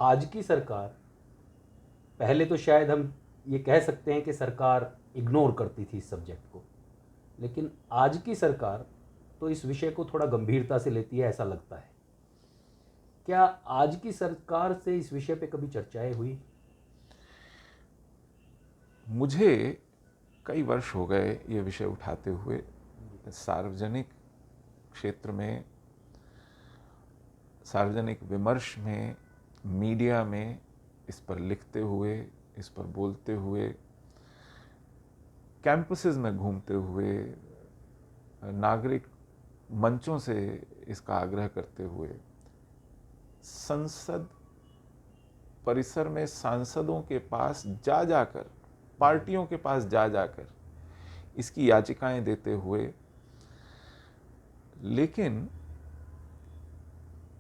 आज की सरकार, पहले तो शायद हम ये कह सकते हैं कि सरकार इग्नोर करती थी इस सब्जेक्ट को, लेकिन आज की सरकार तो इस विषय को थोड़ा गंभीरता से लेती है, ऐसा लगता है। क्या आज की सरकार से इस विषय पे कभी चर्चाएं हुई? मुझे कई वर्ष हो गए ये विषय उठाते हुए, सार्वजनिक क्षेत्र में, सार्वजनिक विमर्श में, मीडिया में इस पर लिखते हुए, इस पर बोलते हुए, कैंपसेस में घूमते हुए, नागरिक मंचों से इसका आग्रह करते हुए, संसद परिसर में सांसदों के पास जा जाकर, पार्टियों के पास जा जाकर इसकी याचिकाएं देते हुए, लेकिन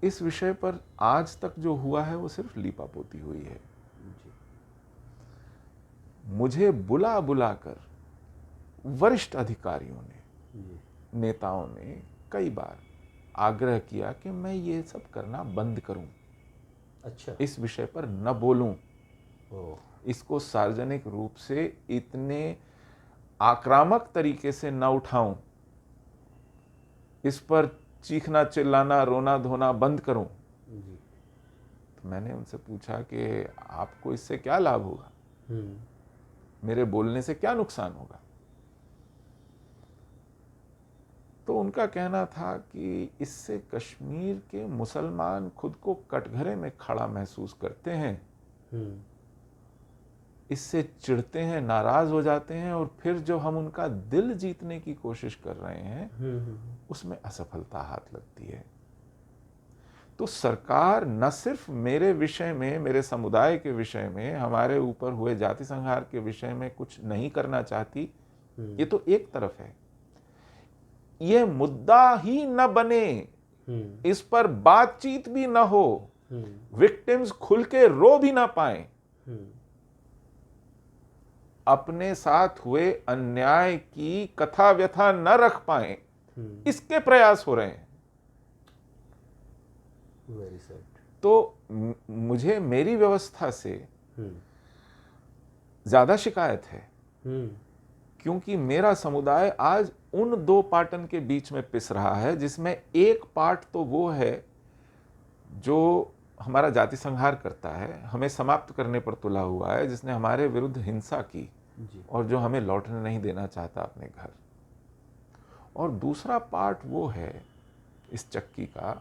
इस विषय पर आज तक जो हुआ है वो सिर्फ लीपापोती हुई है। मुझे बुला बुलाकर वरिष्ठ अधिकारियों ने, नेताओं ने कई बार आग्रह किया कि मैं ये सब करना बंद करूं, अच्छा, इस विषय पर न बोलूं, इसको सार्वजनिक रूप से इतने आक्रामक तरीके से न उठाऊं, इस पर चीखना चिल्लाना रोना धोना बंद करूं। तो मैंने उनसे पूछा कि आपको इससे क्या लाभ होगा, मेरे बोलने से क्या नुकसान होगा। तो उनका कहना था कि इससे कश्मीर के मुसलमान खुद को कटघरे में खड़ा महसूस करते हैं, इससे चिढ़ते हैं, नाराज हो जाते हैं, और फिर जो हम उनका दिल जीतने की कोशिश कर रहे हैं उसमें असफलता हाथ लगती है। तो सरकार न सिर्फ मेरे विषय में, मेरे समुदाय के विषय में, हमारे ऊपर हुए जाति संहार के विषय में कुछ नहीं करना चाहती, ये तो एक तरफ है। ये मुद्दा ही न बने, इस पर बातचीत भी न हो, विक्टिम्स खुल के रो भी ना पाए, अपने साथ हुए अन्याय की कथा व्यथा न रख पाए, इसके प्रयास हो रहे हैं। Very sad. तो मुझे मेरी व्यवस्था से ज्यादा शिकायत है, क्योंकि मेरा समुदाय आज उन दो पाटन के बीच में पिस रहा है, जिसमें एक पार्ट तो वो है जो हमारा जाति संहार करता है, हमें समाप्त करने पर तुला हुआ है, जिसने हमारे विरुद्ध हिंसा की और जो हमें लौटने नहीं देना चाहता अपने घर। और दूसरा पार्ट वो है इस चक्की का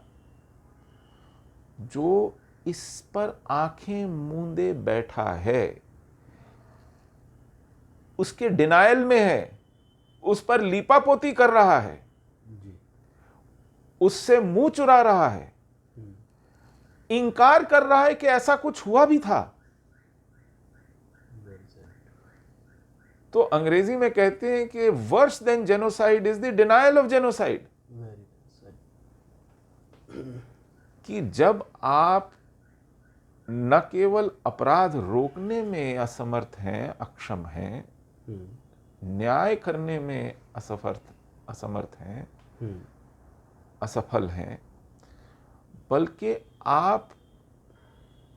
जो इस पर आंखें मूंदे बैठा है, उसके डिनायल में है, उस पर लीपापोती कर रहा है, उससे मुंह चुरा रहा है, इंकार कर रहा है कि ऐसा कुछ हुआ भी था। तो अंग्रेजी में कहते हैं कि worse than genocide is the denial of genocide, कि जब आप न केवल अपराध रोकने में असमर्थ हैं, अक्षम हैं, न्याय करने में असमर्थ हैं, असफल हैं, बल्कि आप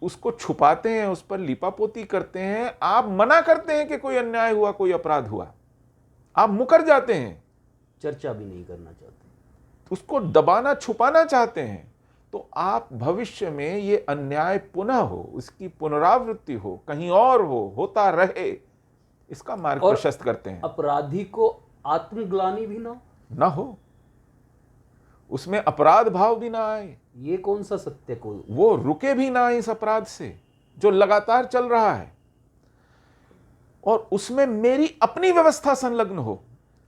उसको छुपाते हैं, उस पर लीपापोती करते हैं, आप मना करते हैं कि कोई अन्याय हुआ, कोई अपराध हुआ, आप मुकर जाते हैं, चर्चा भी नहीं करना चाहते, उसको दबाना छुपाना चाहते हैं। तो आप भविष्य में ये अन्याय पुनः हो, उसकी पुनरावृत्ति हो, कहीं और हो, होता रहे, इसका मार्ग प्रशस्त करते हैं। अपराधी को आत्मग्लानि भी ना हो, उसमें अपराध भाव भी ना आए, ये कौन सा सत्य को, वो रुके भी ना इस अपराध से जो लगातार चल रहा है, और उसमें मेरी अपनी व्यवस्था संलग्न हो।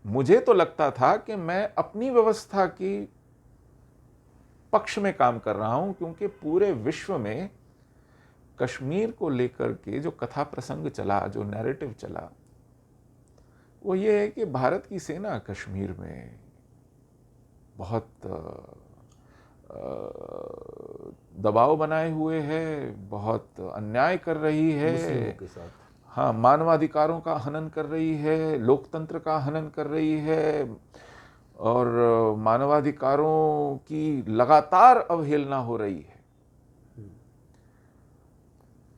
मुझे तो लगता था कि मैं अपनी व्यवस्था की पक्ष में काम कर रहा हूं, क्योंकि पूरे विश्व में कश्मीर को लेकर के जो कथा प्रसंग चला, जो नैरेटिव चला, वो ये है कि भारत की सेना कश्मीर में बहुत दबाव बनाए हुए है, बहुत अन्याय कर रही है, मुस्लिमों के साथ, हाँ, मानवाधिकारों का हनन कर रही है, लोकतंत्र का हनन कर रही है, और मानवाधिकारों की लगातार अवहेलना हो रही है।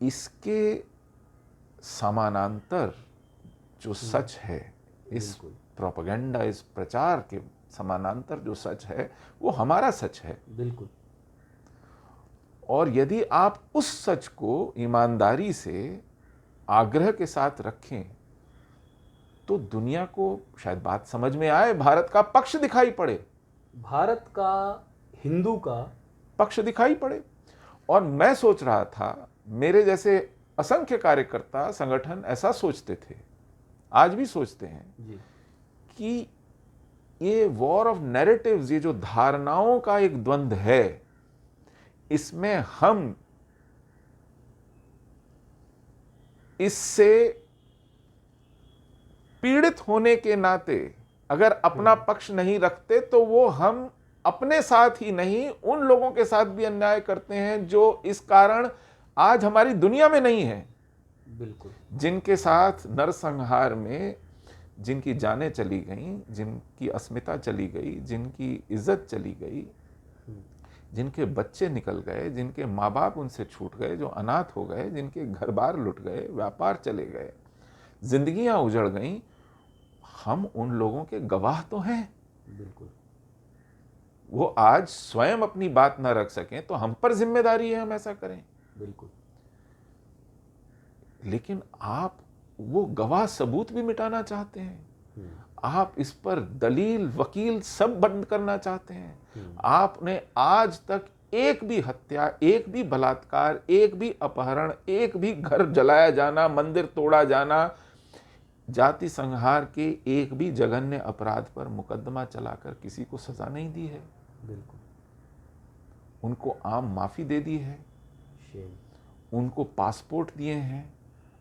इसके समानांतर जो सच है, इस प्रोपेगेंडा, इस प्रचार के समानांतर जो सच है वो हमारा सच है। बिल्कुल। और यदि आप उस सच को ईमानदारी से आग्रह के साथ रखें तो दुनिया को शायद बात समझ में आए, भारत का पक्ष दिखाई पड़े, भारत का, हिंदू का पक्ष दिखाई पड़े। और मैं सोच रहा था, मेरे जैसे असंख्य कार्यकर्ता संगठन ऐसा सोचते थे, आज भी सोचते हैं जी। कि ये वॉर ऑफ नैरेटिव्स, ये जो धारणाओं का एक द्वंद्व है, इसमें हम इससे पीड़ित होने के नाते अगर अपना पक्ष नहीं रखते तो वो हम अपने साथ ही नहीं, उन लोगों के साथ भी अन्याय करते हैं जो इस कारण आज हमारी दुनिया में नहीं है। बिल्कुल। जिनके साथ नरसंहार में जिनकी जानें चली गईं, जिनकी अस्मिता चली गई, जिनकी इज्जत चली गई, जिनके बच्चे निकल गए, जिनके माँ बाप उनसे छूट गए, जो अनाथ हो गए, जिनके घर बार लुट गए, व्यापार चले गए, जिंदगियां उजड़ गईं, हम उन लोगों के गवाह तो हैं। बिल्कुल। वो आज स्वयं अपनी बात ना रख सकें तो हम पर जिम्मेदारी है हम ऐसा करें। बिल्कुल। लेकिन आप वो गवाह सबूत भी मिटाना चाहते हैं, आप इस पर दलील वकील सब बंद करना चाहते हैं। आपने आज तक एक भी हत्या, एक भी बलात्कार, एक भी अपहरण, एक भी घर जलाया जाना, मंदिर तोड़ा जाना, जाति संहार के एक भी जघन्य अपराध पर मुकदमा चलाकर किसी को सजा नहीं दी है। बिल्कुल। उनको आम माफी दे दी है, उनको पासपोर्ट दिए हैं,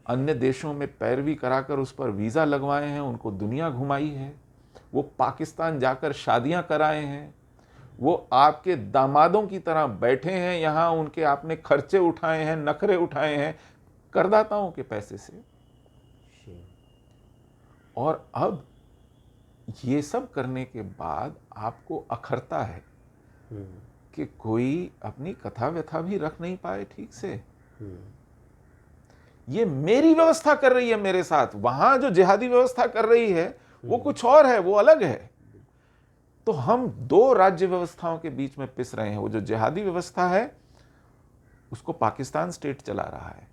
अन्य देशों में पैरवी कराकर उस पर वीज़ा लगवाए हैं, उनको दुनिया घुमाई है, वो पाकिस्तान जाकर शादियां कराए हैं, वो आपके दामादों की तरह बैठे हैं यहाँ, उनके आपने खर्चे उठाए हैं, नखरे उठाए हैं करदाताओं के पैसे से। और अब ये सब करने के बाद आपको अखरता है कि कोई अपनी कथा व्यथा भी रख नहीं पाए ठीक से। ये मेरी व्यवस्था कर रही है मेरे साथ, वहां जो जिहादी व्यवस्था कर रही है वो कुछ और है, वो अलग है। तो हम दो राज्य व्यवस्थाओं के बीच में पिस रहे हैं। वो जो जिहादी व्यवस्था है उसको पाकिस्तान स्टेट चला रहा है,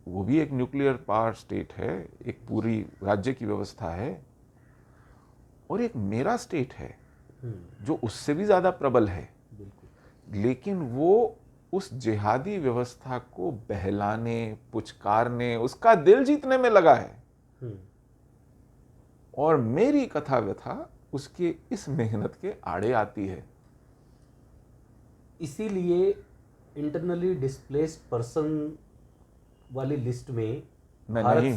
वो भी एक न्यूक्लियर पावर स्टेट है, एक पूरी राज्य की व्यवस्था है, और एक मेरा स्टेट है जो उससे भी ज्यादा प्रबल है। लेकिन वो उस जिहादी व्यवस्था को बहलाने, पुचकारने, उसका दिल जीतने में लगा है। और मेरी कथा व्यथा उसके इस मेहनत के आड़े आती है। इसीलिए इंटरनली डिस्प्लेस्ड पर्सन वाली लिस्ट में भारत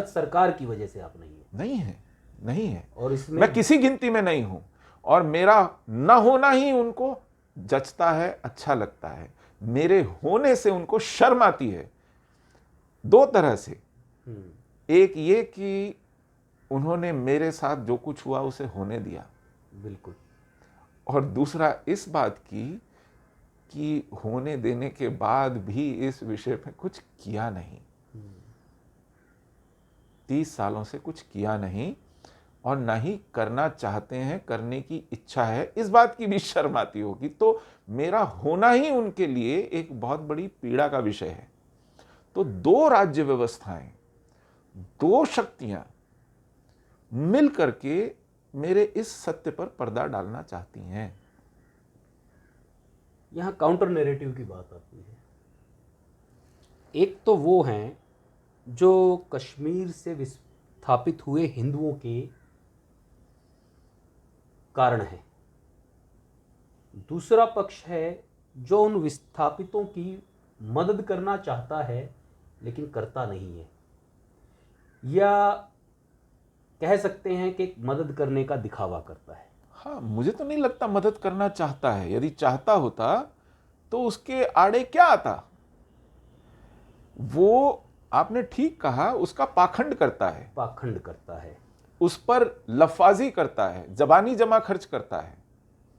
सरकार की वजह से आप नहीं है। और इसमें मैं किसी गिनती में नहीं हूं, और मेरा न होना ही उनको जचता है, अच्छा लगता है। मेरे होने से उनको शर्म आती है, दो तरह से। एक ये कि उन्होंने मेरे साथ जो कुछ हुआ उसे होने दिया, बिल्कुल। और दूसरा इस बात की कि होने देने के बाद भी इस विषय पे कुछ किया नहीं। 30 सालों से कुछ किया नहीं, और ना ही करना चाहते हैं, करने की इच्छा है, इस बात की भी शर्म आती होगी। तो मेरा होना ही उनके लिए एक बहुत बड़ी पीड़ा का विषय है। तो दो राज्य व्यवस्थाएं, दो शक्तियां मिल करके मेरे इस सत्य पर पर्दा डालना चाहती हैं। यहां काउंटर नैरेटिव की बात आती है। एक तो वो हैं जो कश्मीर से विस्थापित हुए हिंदुओं के कारण है, दूसरा पक्ष है जो उन विस्थापितों की मदद करना चाहता है लेकिन करता नहीं है, या कह सकते हैं कि मदद करने का दिखावा करता है। हाँ, मुझे तो नहीं लगता मदद करना चाहता है। यदि चाहता होता तो उसके आड़े क्या आता। वो, आपने ठीक कहा, उसका पाखंड करता है, उस पर लफाजी करता है, जबानी जमा खर्च करता है।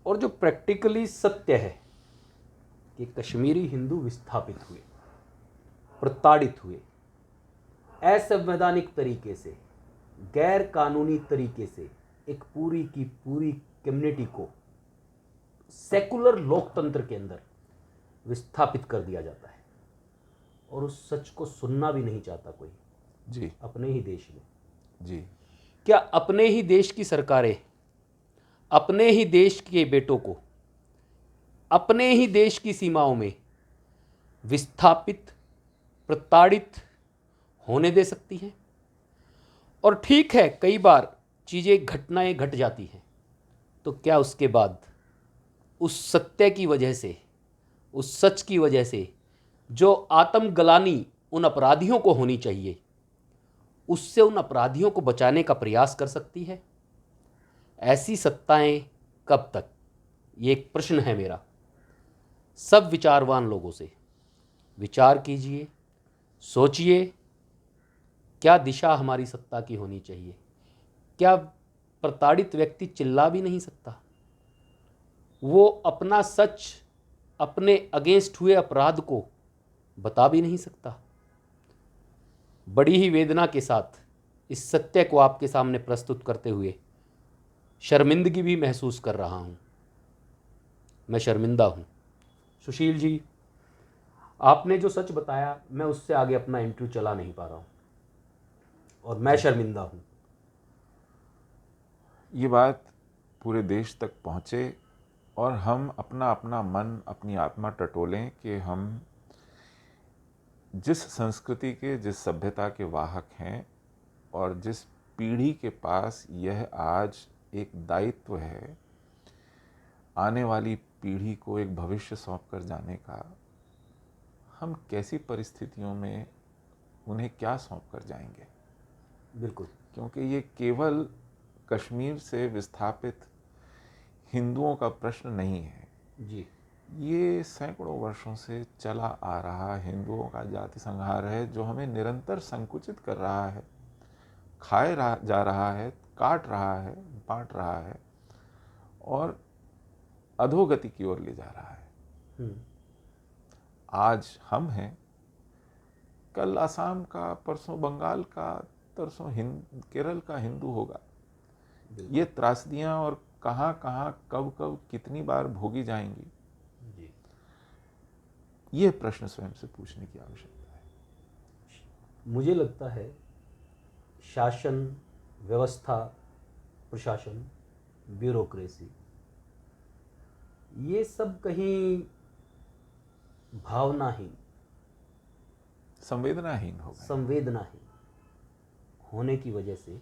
और जो प्रैक्टिकली सत्य है कि कश्मीरी हिंदू विस्थापित हुए, प्रताड़ित हुए, असंवैधानिक तरीके से, गैर कानूनी तरीके से एक पूरी की पूरी कम्युनिटी को सेकुलर लोकतंत्र के अंदर विस्थापित कर दिया जाता है, और उस सच को सुनना भी नहीं चाहता कोई जी अपने ही देश में। जी। क्या अपने ही देश की सरकारें अपने ही देश के बेटों को अपने ही देश की सीमाओं में विस्थापित, प्रताड़ित होने दे सकती हैं? और ठीक है, कई बार चीज़ें, घटनाएं घट जाती हैं, तो क्या उसके बाद उस सत्य की वजह से, उस सच की वजह से जो आत्मग्लानि उन अपराधियों को होनी चाहिए, उससे उन अपराधियों को बचाने का प्रयास कर सकती है? ऐसी सत्ताएं कब तक? ये एक प्रश्न है मेरा सब विचारवान लोगों से। विचार कीजिए, सोचिए, क्या दिशा हमारी सत्ता की होनी चाहिए? क्या प्रताड़ित व्यक्ति चिल्ला भी नहीं सकता? वो अपना सच, अपने अगेंस्ट हुए अपराध को बता भी नहीं सकता? बड़ी ही वेदना के साथ इस सत्य को आपके सामने प्रस्तुत करते हुए शर्मिंदगी भी महसूस कर रहा हूँ। मैं शर्मिंदा हूँ। सुशील जी, आपने जो सच बताया, मैं उससे आगे अपना इंटरव्यू चला नहीं पा रहा हूँ, और मैं शर्मिंदा हूँ। ये बात पूरे देश तक पहुँचे और हम अपना अपना मन, अपनी आत्मा टटोलें कि हम जिस संस्कृति के, जिस सभ्यता के वाहक हैं, और जिस पीढ़ी के पास यह आज एक दायित्व है आने वाली पीढ़ी को एक भविष्य सौंप कर जाने का, हम कैसी परिस्थितियों में उन्हें क्या सौंप कर जाएंगे? बिल्कुल। क्योंकि ये केवल कश्मीर से विस्थापित हिंदुओं का प्रश्न नहीं है जी। ये सैकड़ों वर्षों से चला आ रहा हिंदुओं का जाति संहार है, जो हमें निरंतर संकुचित कर रहा है, जा रहा है, काट रहा है, बांट रहा है और अधोगति की ओर ले जा रहा है। आज हम हैं, कल असम का, परसों बंगाल का, तरसों केरल का हिंदू होगा। ये त्रासदियां और कहाँ कहाँ कब कब कितनी बार भोगी जाएंगी, ये प्रश्न स्वयं से पूछने की आवश्यकता है। मुझे लगता है शासन, व्यवस्था, प्रशासन, ब्यूरोक्रेसी, ये सब कहीं भावनाहीन, संवेदनाहीन हो गए, संवेदनाहीन होने की वजह से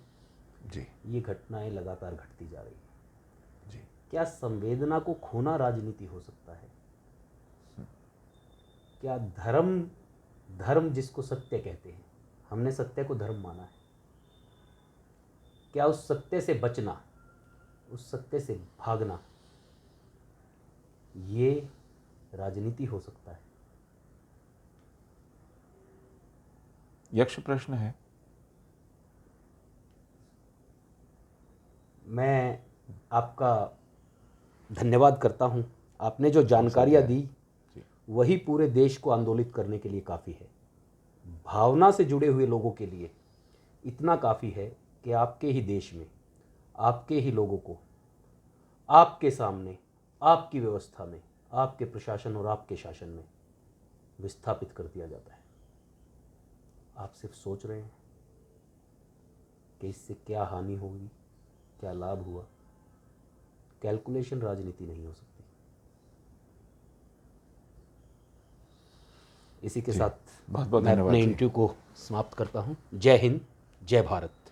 जी ये घटनाएं लगातार घटती जा रही हैं। जी। क्या संवेदना को खोना राजनीति हो सकता है? क्या धर्म जिसको सत्य कहते हैं, हमने सत्य को धर्म माना है, क्या उस सत्य से बचना, उस सत्य से भागना, ये राजनीति हो सकता है? यक्ष प्रश्न है। मैं आपका धन्यवाद करता हूं। आपने जो जानकारियां दी वही पूरे देश को आंदोलित करने के लिए काफ़ी है। भावना से जुड़े हुए लोगों के लिए इतना काफ़ी है कि आपके ही देश में, आपके ही लोगों को आपके सामने, आपकी व्यवस्था में, आपके प्रशासन और आपके शासन में विस्थापित कर दिया जाता है। आप सिर्फ सोच रहे हैं कि इससे क्या हानि होगी, क्या लाभ हुआ। कैलकुलेशन राजनीति नहीं हो सकती। इसी के साथ बहुत बहुत मैं धन्यवाद अपने जी। इंटरव्यू को समाप्त करता हूं। जय हिंद, जय भारत।